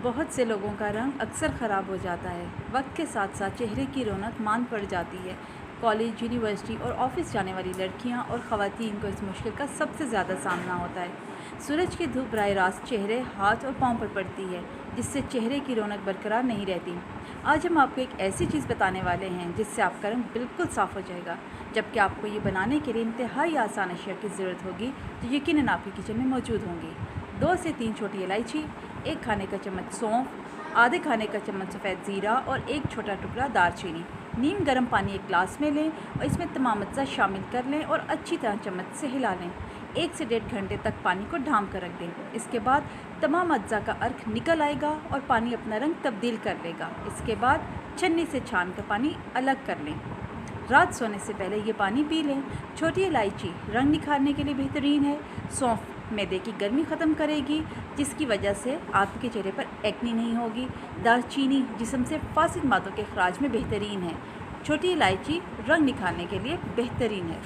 बहुत से लोगों का रंग अक्सर ख़राब हो जाता है। वक्त के साथ साथ चेहरे की रौनक मांद पड़ जाती है। कॉलेज, यूनिवर्सिटी और ऑफिस जाने वाली लड़कियां और ख़वातीन को इस मुश्किल का सबसे ज़्यादा सामना होता है। सूरज की धूप बराह रास्त चेहरे, हाथ और पाँव पर पड़ती है, जिससे चेहरे की रौनक बरकरार नहीं रहती। आज हम आपको एक ऐसी चीज़ बताने वाले हैं जिससे आपका रंग बिल्कुल साफ़ हो जाएगा। जबकि आपको ये बनाने के लिए इंतहाई आसान अशिया की ज़रूरत होगी, जो यकीनन आपके किचन में मौजूद होंगी। 2 से 3 छोटी इलायची, 1 खाने का चम्मच सौंफ, आधे खाने का चम्मच सफ़ेद ज़ीरा और 1 छोटा टुकड़ा दालचीनी। नीम गर्म पानी एक गिलास में लें और इसमें तमाम अज्जा शामिल कर लें और अच्छी तरह चम्मच से हिला लें। 1 से 1.5 घंटे तक पानी को ढाँप कर रख दें। इसके बाद तमाम अज्जा का अर्क निकल आएगा और पानी अपना रंग तब्दील कर लेगा। इसके बाद छन्नी से छान कर पानी अलग कर लें। रात सोने से पहले ये पानी पी लें। छोटी इलायची रंग निखारने के लिए बेहतरीन है। सौंफ मैदे की गर्मी ख़त्म करेगी, जिसकी वजह से आपके चेहरे पर एक्नी नहीं होगी। दालचीनी जिस्म से फासिद मादों के अखराज में बेहतरीन है। छोटी इलायची रंग निखारने के लिए बेहतरीन है।